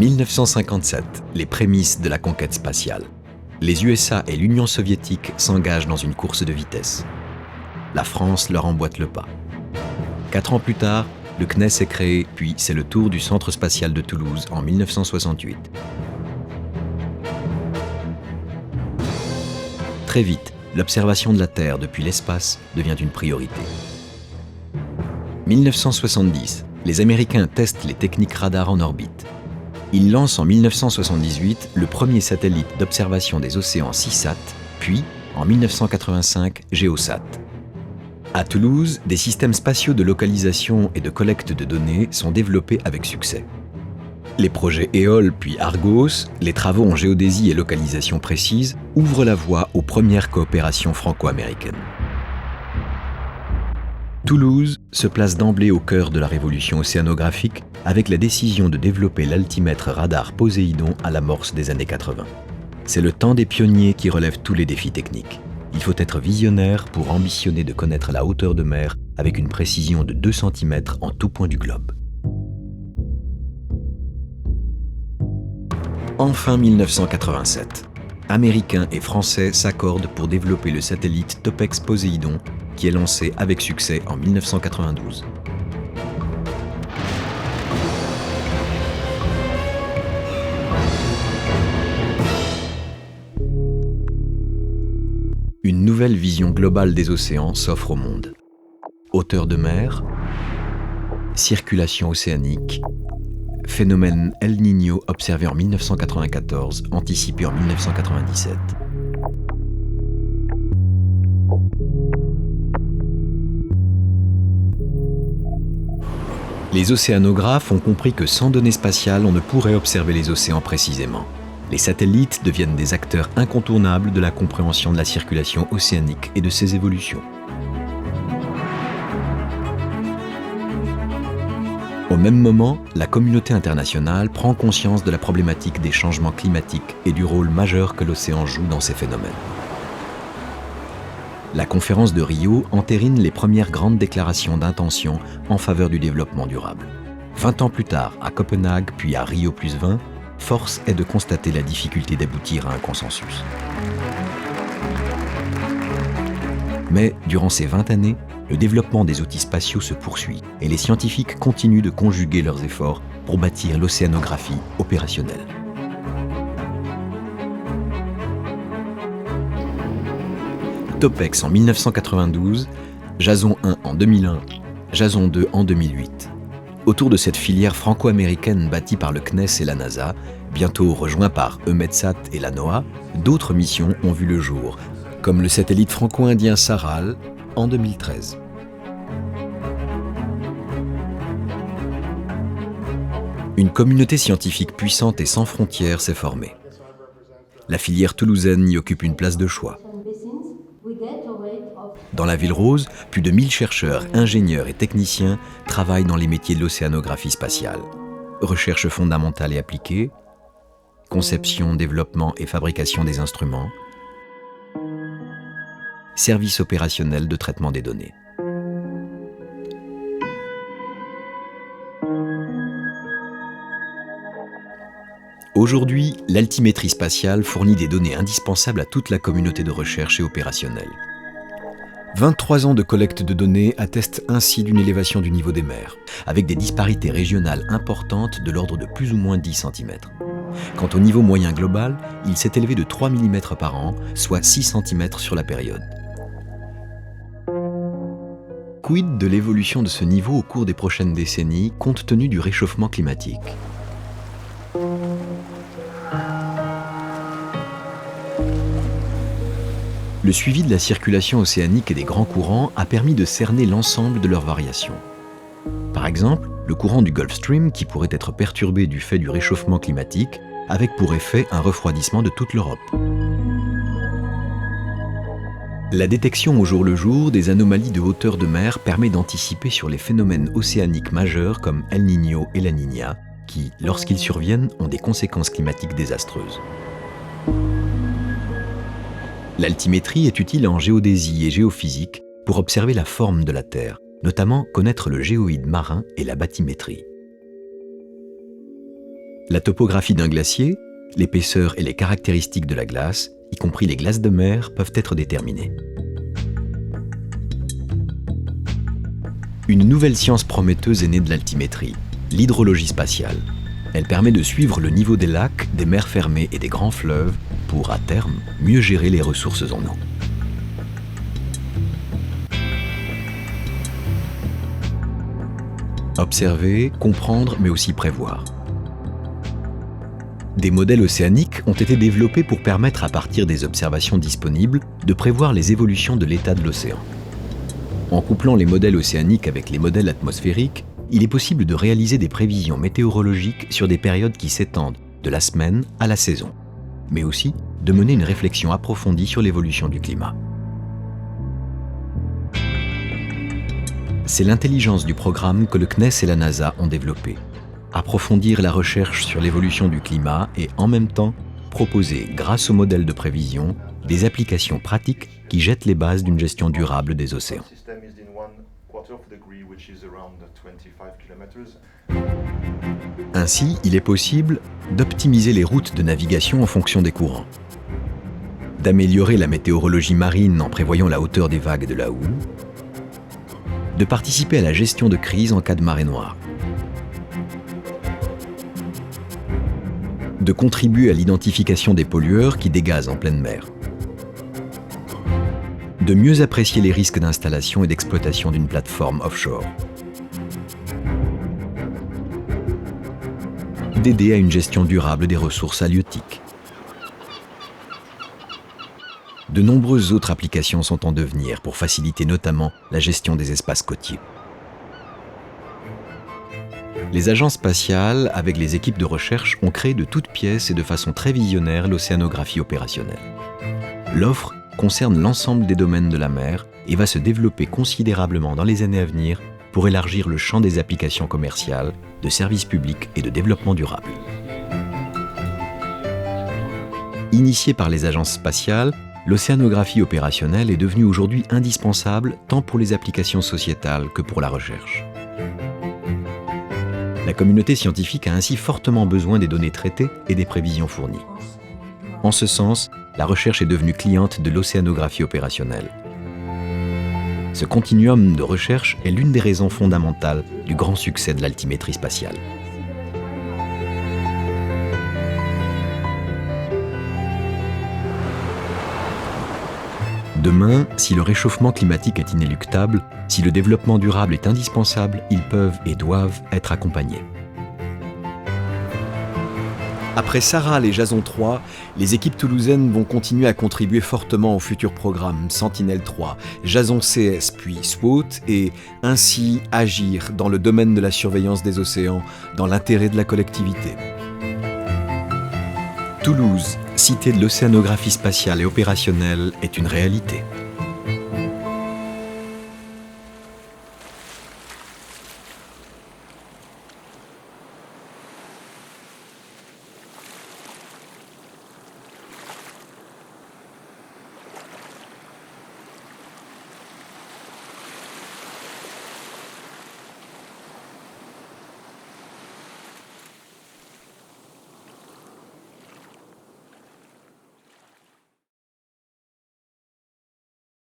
1957, les prémices de la conquête spatiale. Les USA et l'Union soviétique s'engagent dans une course de vitesse. La France leur emboîte le pas. 4 ans plus tard, le CNES est créé, puis c'est le tour du Centre spatial de Toulouse en 1968. Très vite, l'observation de la Terre depuis l'espace devient une priorité. 1970, les Américains testent les techniques radar en orbite. Ils lancent en 1978 le premier satellite d'observation des océans CISAT, puis, en 1985, GEOSAT. À Toulouse, des systèmes spatiaux de localisation et de collecte de données sont développés avec succès. Les projets EOL puis Argos, les travaux en géodésie et localisation précise, ouvrent la voie aux premières coopérations franco-américaines. Toulouse se place d'emblée au cœur de la révolution océanographique avec la décision de développer l'altimètre radar Poséidon à l'amorce des années 80. C'est le temps des pionniers qui relève tous les défis techniques. Il faut être visionnaire pour ambitionner de connaître la hauteur de mer avec une précision de 2 cm en tout point du globe. Enfin 1987. Américains et Français s'accordent pour développer le satellite Topex Poséidon qui est lancé avec succès en 1992. Une nouvelle vision globale des océans s'offre au monde. Hauteur de mer, circulation océanique, phénomène El Niño observé en 1994, anticipé en 1997. Les océanographes ont compris que sans données spatiales, on ne pourrait observer les océans précisément. Les satellites deviennent des acteurs incontournables de la compréhension de la circulation océanique et de ses évolutions. Au même moment, la communauté internationale prend conscience de la problématique des changements climatiques et du rôle majeur que l'océan joue dans ces phénomènes. La conférence de Rio entérine les premières grandes déclarations d'intention en faveur du développement durable. 20 ans plus tard, à Copenhague puis à Rio+20, force est de constater la difficulté d'aboutir à un consensus. Mais durant ces 20 années, le développement des outils spatiaux se poursuit et les scientifiques continuent de conjuguer leurs efforts pour bâtir l'océanographie opérationnelle. Topex en 1992, Jason 1 en 2001, Jason 2 en 2008. Autour de cette filière franco-américaine bâtie par le CNES et la NASA, bientôt rejoint par EUMETSAT et la NOAA, d'autres missions ont vu le jour, comme le satellite franco-indien SARAL en 2013. Une communauté scientifique puissante et sans frontières s'est formée. La filière toulousaine y occupe une place de choix. Dans la Ville Rose, plus de 1000 chercheurs, ingénieurs et techniciens travaillent dans les métiers de l'océanographie spatiale. Recherche fondamentale et appliquée, conception, développement et fabrication des instruments, service opérationnel de traitement des données. Aujourd'hui, l'altimétrie spatiale fournit des données indispensables à toute la communauté de recherche et opérationnelle. 23 ans de collecte de données attestent ainsi d'une élévation du niveau des mers, avec des disparités régionales importantes de l'ordre de plus ou moins 10 cm. Quant au niveau moyen global, il s'est élevé de 3 mm par an, soit 6 cm sur la période. Quid de l'évolution de ce niveau au cours des prochaines décennies, compte tenu du réchauffement climatique ? Le suivi de la circulation océanique et des grands courants a permis de cerner l'ensemble de leurs variations. Par exemple, le courant du Gulf Stream qui pourrait être perturbé du fait du réchauffement climatique, avec pour effet un refroidissement de toute l'Europe. La détection au jour le jour des anomalies de hauteur de mer permet d'anticiper sur les phénomènes océaniques majeurs comme El Niño et la Niña, qui, lorsqu'ils surviennent, ont des conséquences climatiques désastreuses. L'altimétrie est utile en géodésie et géophysique pour observer la forme de la Terre, notamment connaître le géoïde marin et la bathymétrie. La topographie d'un glacier, l'épaisseur et les caractéristiques de la glace, y compris les glaces de mer, peuvent être déterminées. Une nouvelle science prometteuse est née de l'altimétrie, l'hydrologie spatiale. Elle permet de suivre le niveau des lacs, des mers fermées et des grands fleuves pour, à terme, mieux gérer les ressources en eau. Observer, comprendre, mais aussi prévoir. Des modèles océaniques ont été développés pour permettre, à partir des observations disponibles, de prévoir les évolutions de l'état de l'océan. En couplant les modèles océaniques avec les modèles atmosphériques, il est possible de réaliser des prévisions météorologiques sur des périodes qui s'étendent de la semaine à la saison, mais aussi de mener une réflexion approfondie sur l'évolution du climat. C'est l'intelligence du programme que le CNES et la NASA ont développé. Approfondir la recherche sur l'évolution du climat et en même temps proposer, grâce aux modèles de prévision, des applications pratiques qui jettent les bases d'une gestion durable des océans. Ainsi, il est possible d'optimiser les routes de navigation en fonction des courants, d'améliorer la météorologie marine en prévoyant la hauteur des vagues de la houle, de participer à la gestion de crise en cas de marée noire, de contribuer à l'identification des pollueurs qui dégazent en pleine mer, de mieux apprécier les risques d'installation et d'exploitation d'une plateforme offshore, d'aider à une gestion durable des ressources halieutiques. De nombreuses autres applications sont en devenir pour faciliter notamment la gestion des espaces côtiers. Les agences spatiales, avec les équipes de recherche, ont créé de toutes pièces et de façon très visionnaire l'océanographie opérationnelle. L'offre concerne l'ensemble des domaines de la mer et va se développer considérablement dans les années à venir pour élargir le champ des applications commerciales, de services publics et de développement durable. Initiée par les agences spatiales, l'océanographie opérationnelle est devenue aujourd'hui indispensable tant pour les applications sociétales que pour la recherche. La communauté scientifique a ainsi fortement besoin des données traitées et des prévisions fournies. En ce sens, la recherche est devenue cliente de l'océanographie opérationnelle. Ce continuum de recherche est l'une des raisons fondamentales du grand succès de l'altimétrie spatiale. Demain, si le réchauffement climatique est inéluctable, si le développement durable est indispensable, ils peuvent et doivent être accompagnés. Après Saral et Jason 3, les équipes toulousaines vont continuer à contribuer fortement aux futurs programmes Sentinelle-3, Jason CS puis SWOT et ainsi agir dans le domaine de la surveillance des océans dans l'intérêt de la collectivité. Toulouse, cité de l'océanographie spatiale et opérationnelle, est une réalité.